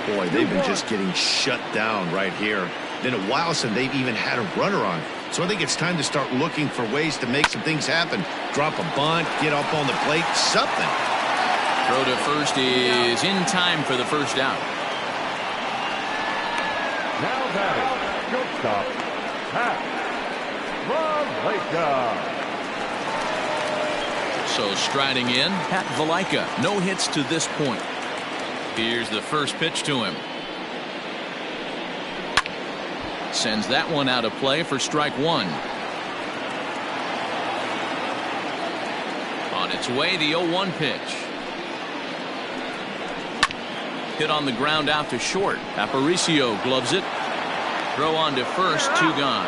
Boy, they've been just getting shut down right here. Been a while since they've even had a runner on. So I think it's time to start looking for ways to make some things happen. Drop a bunt, get up on the plate, something. Throw to first is in time for the first out. Now batting, shortstop, Pat Valaika. So striding in, Pat Valaika. No hits to this point. Here's the first pitch to him. Sends that one out of play for strike 1. On its way, the 0-1 pitch. Hit on the ground out to short. Aparicio gloves it. Throw on to first, 2 gone.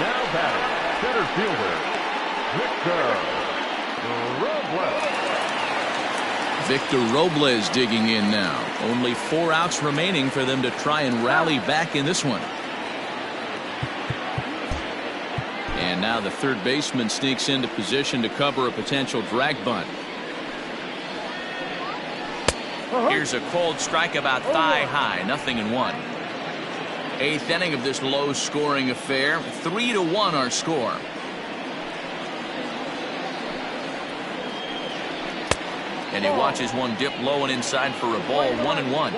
Now batting, center fielder, Victor. Victor Robles digging in now. Only 4 outs remaining for them to try and rally back in this one. And now the third baseman sneaks into position to cover a potential drag bunt. Here's a cold strike about thigh high, 0-1. 8th inning of this low scoring affair. 3-1 our score. And he watches one dip low and inside for a ball. 1-1.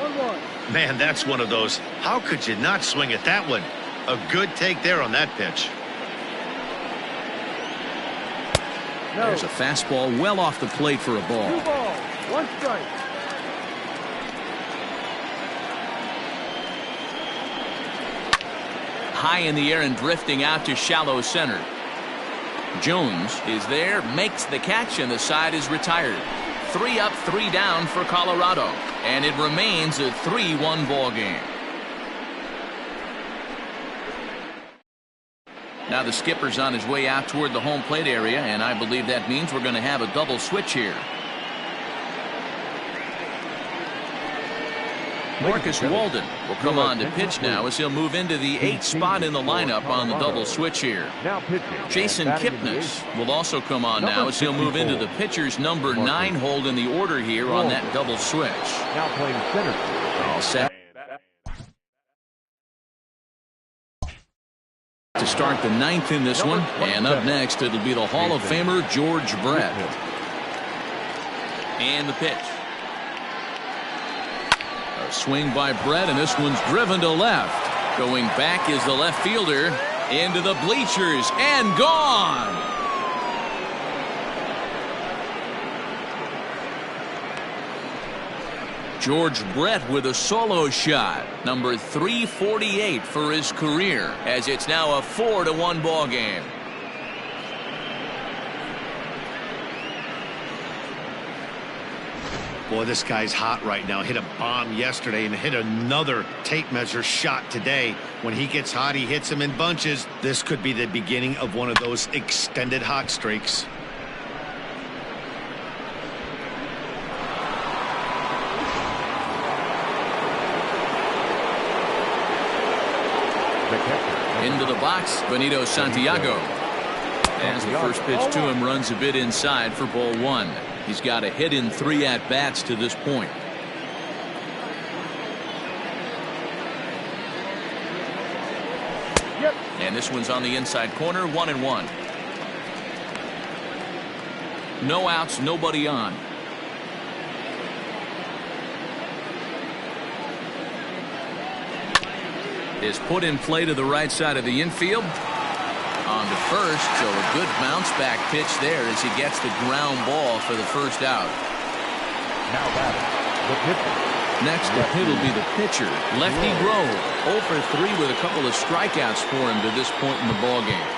Man, that's one of those. How could you not swing at that one? A good take there on that pitch. There's a fastball well off the plate for a ball. 2 balls, 1 strike. High in the air and drifting out to shallow center. Jones is there, makes the catch, and the side is retired. 3 up, 3 down for Colorado, and it remains a 3-1 ball game. Now the skipper's on his way out toward the home plate area, and I believe that means we're going to have a double switch here. Marcus Walden will come on to pitch now as he'll move into the 8th spot in the lineup on the double switch here. Jason Kipnis will also come on now as he'll move into the pitcher's number 9 hold in the order here on that double switch. Now playing center. All set to start the 9th in this one, and up next it'll be the Hall of Famer George Brett. And the pitch. A swing by Brett, and this one's driven to left. Going back is the left fielder into the bleachers and gone. George Brett with a solo shot, number 348 for his career, as it's now a 4-1 ball game. Boy, this guy's hot right now. Hit a bomb yesterday and hit another tape measure shot today. When he gets hot, he hits them in bunches. This could be the beginning of one of those extended hot streaks. Into the box, Benito Santiago. As the first pitch to him runs a bit inside for ball 1. He's got a hit in 3 at-bats to this point. And this one's on the inside corner, 1-1. No outs, nobody on. Is put in play to the right side of the infield. On to first, so a good bounce back pitch there as he gets the ground ball for the first out. Now batting, the pitcher. Next to hit will be the pitcher, Lefty Grove. 0 for 3 with a couple of strikeouts for him to this point in the ball game.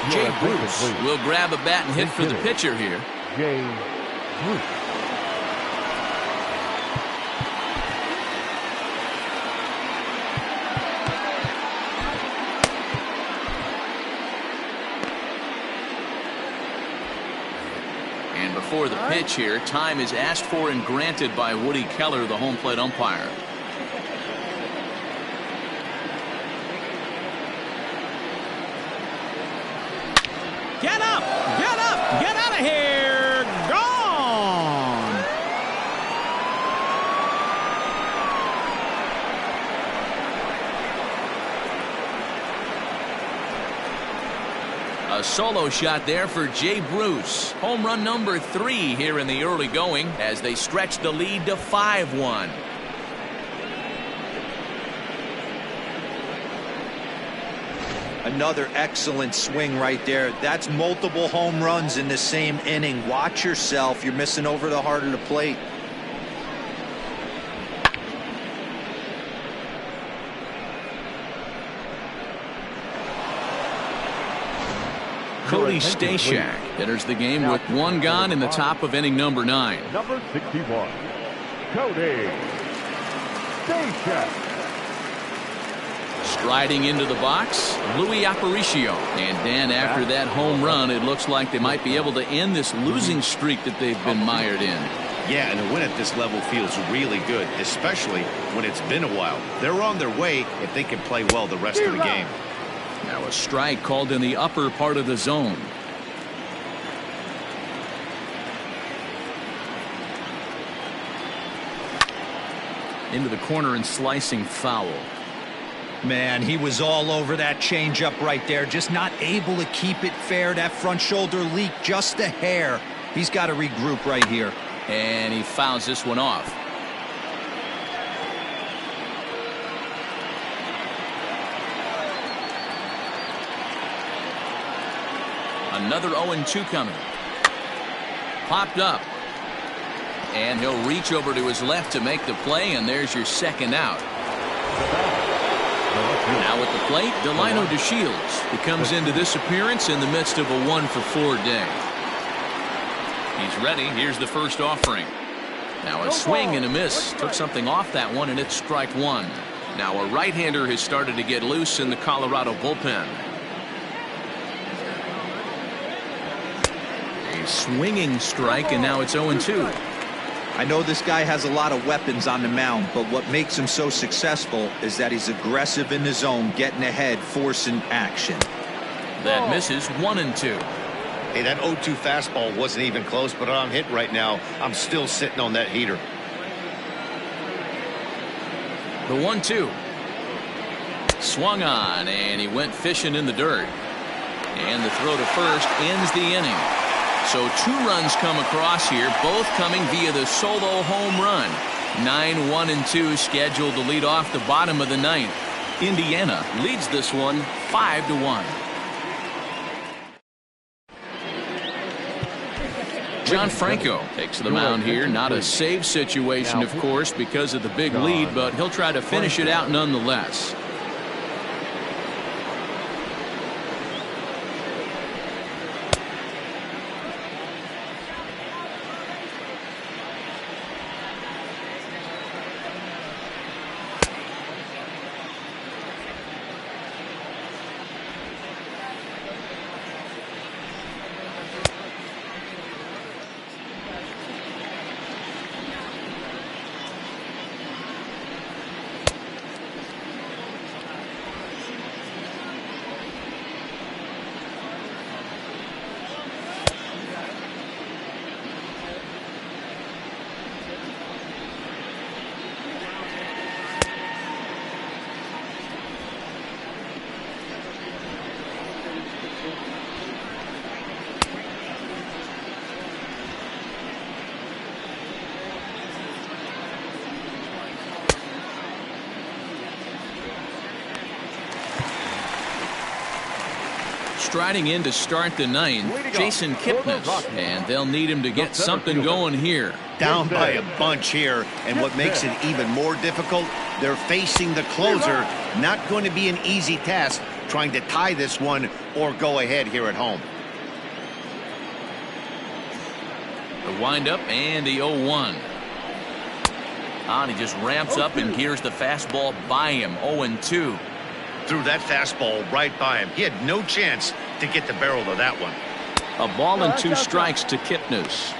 Jay Bruce will grab a bat and hit for the pitcher here. Jay Bruce. Before the pitch here, time is asked for and granted by Woody Keller, the home plate umpire. Get up! Get up! Get out of here! Gone! A solo shot there for Jay Bruce. Home run number 3 here in the early going as they stretch the lead to 5-1. Another excellent swing right there. That's multiple home runs in the same inning. Watch yourself. You're missing over the heart of the plate. Cody Stashak enters the game with 1 gone in the top of inning number 9. Number 61, Cody Stashak. Striding into the box, Louis Aparicio. And Dan, after that home run, it looks like they might be able to end this losing streak that they've been mired in. Yeah, and a win at this level feels really good, especially when it's been a while. They're on their way if they can play well the rest of the game. Now a strike called in the upper part of the zone. Into the corner and slicing foul. Man, he was all over that changeup right there, just not able to keep it fair. That front shoulder leak just a hair. He's got to regroup right here. And he fouls this one off. Another 0-2 coming. Popped up. And he'll reach over to his left to make the play, and there's your second out. Now at the plate, Delino DeShields. He comes into this appearance in the midst of a 1-for-4 day. He's ready. Here's the first offering. Now a swing and a miss. Took something off that one, and it's strike one. Now a right-hander has started to get loose in the Colorado bullpen. A swinging strike, and now it's 0-2. I know this guy has a lot of weapons on the mound, but what makes him so successful is that he's aggressive in the zone, getting ahead, forcing action. That misses. 1-2. Hey, that 0-2 fastball wasn't even close, but I'm hit right now. I'm still sitting on that heater. The 1-2. Swung on, and he went fishing in the dirt. And the throw to first ends the inning. So 2 runs come across here, both coming via the solo home run. 9-1-2 scheduled to lead off the bottom of the 9th. Indiana leads this one 5-1. John Franco takes the mound here. Not a save situation, of course, because of the big lead, but he'll try to finish it out nonetheless. Striding in to start the 9th, Jason Kipnis, and they'll need him to get something going here. Down by a bunch here, and what makes it even more difficult, they're facing the closer. Not going to be an easy task trying to tie this one or go ahead here at home. The windup and the 0-1. And he just ramps up and gears the fastball by him. 0-2. Threw that fastball right by him. He had no chance to get the barrel of that one. A ball and 2 strikes to Kipnis.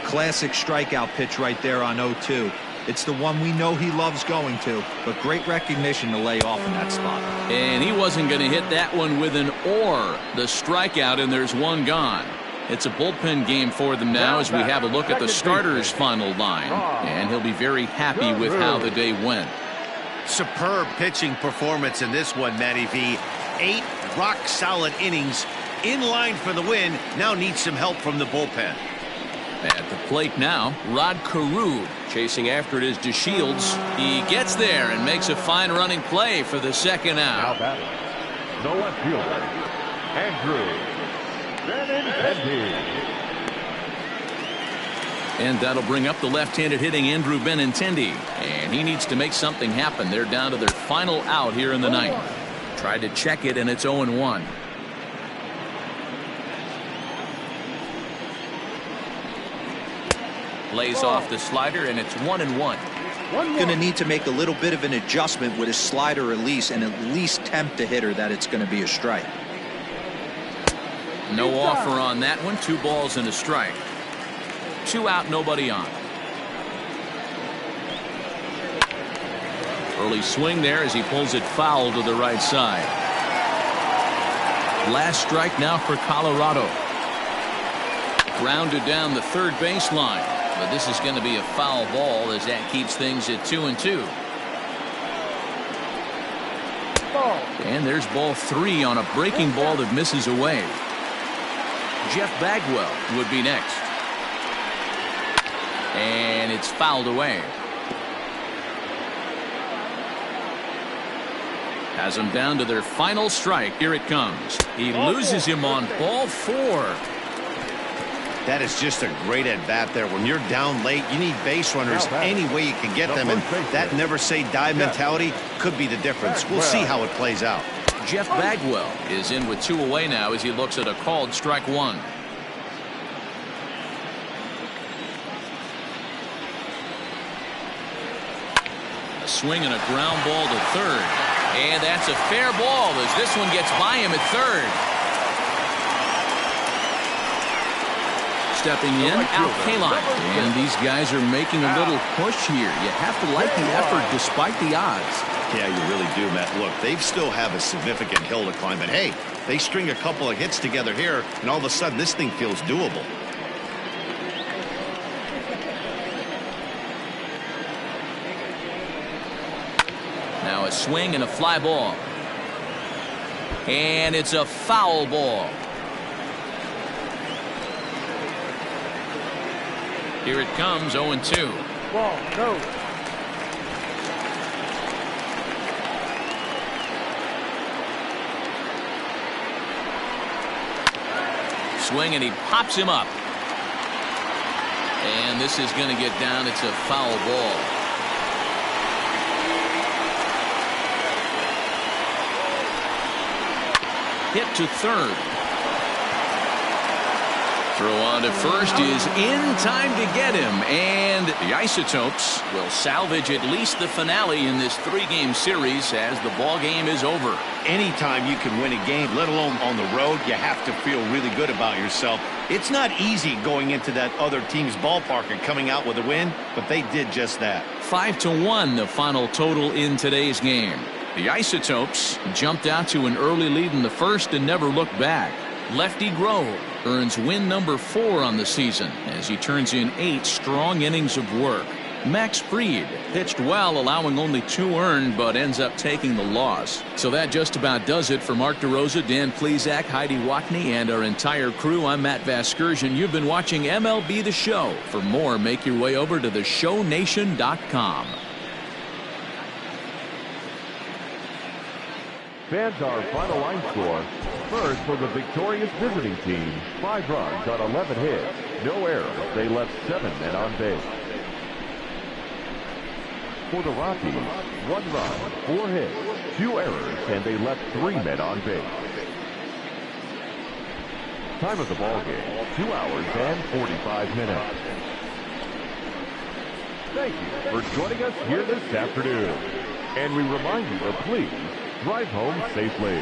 Classic strikeout pitch right there on 0-2. It's the one we know he loves going to, but great recognition to lay off in that spot. And he wasn't going to hit that one with an or. The strikeout, and there's one gone. It's a bullpen game for them now as we have a look at the starters' final line. And he'll be very happy with how the day went. Superb pitching performance in this one, Matty V. 8 rock-solid innings, in line for the win. Now needs some help from the bullpen. At the plate now, Rod Carew. Chasing after it is DeShields. He gets there and makes a fine running play for the second out. Now batting, the left fielder, Andrew Benintendi. And that'll bring up the left-handed hitting Andrew Benintendi. And he needs to make something happen. They're down to their final out here in the 9th. Tried to check it, and it's 0-1. Lays off the slider, and it's 1-1. Going to need to make a little bit of an adjustment with his slider release and at least tempt the hitter that it's going to be a strike. No offer on that one. 2 balls and a strike. 2 out, nobody on. Early swing there as he pulls it foul to the right side. Last strike now for Colorado. Grounded down the third baseline. But this is going to be a foul ball as that keeps things at 2-2. And there's ball 3 on a breaking ball that misses away. Jeff Bagwell would be next. And it's fouled away. Has them down to their final strike. Here it comes. He loses him on ball 4. That is just a great at-bat there. When you're down late, you need base runners any way you can get them, and that never-say-die mentality could be the difference. We'll see how it plays out. Jeff Bagwell is in with 2 away now as he looks at a called strike 1. A swing and a ground ball to third. And that's a fair ball as this one gets by him at third. Stepping in, Al Kaline. And these guys are making a little push here. You have to like the effort despite the odds. Yeah, you really do, Matt. Look, they still have a significant hill to climb, but hey, they string a couple of hits together here, and all of a sudden this thing feels doable. Now a swing and a fly ball. And it's a foul ball. Here it comes, 0-2. Ball, no. Swing, and he pops him up. And this is going to get down. It's a foul ball. Hit to third. Throw on to first is in time to get him, and the Isotopes will salvage at least the finale in this 3-game series as the ball game is over. Anytime you can win a game, let alone on the road, you have to feel really good about yourself. It's not easy going into that other team's ballpark and coming out with a win, but they did just that. 5-1 the final total in today's game. The Isotopes jumped out to an early lead in the first and never looked back. Lefty Grove earns win number 4 on the season as he turns in 8 strong innings of work. Max Fried pitched well, allowing only 2 earned, but ends up taking the loss. So that just about does it for Mark DeRosa, Dan Plesac, Heidi Watney, and our entire crew. I'm Matt Vasgersian. You've been watching MLB The Show. For more, make your way over to theshownation.com. Fans, our final line score. First for the victorious visiting team, 5 runs on 11 hits, no errors. They left 7 men on base. For the Rockies, 1 run, 4 hits, 2 errors, and they left 3 men on base. Time of the ball game, 2 hours and 45 minutes. Thank you for joining us here this afternoon. And we remind you to please drive home safely.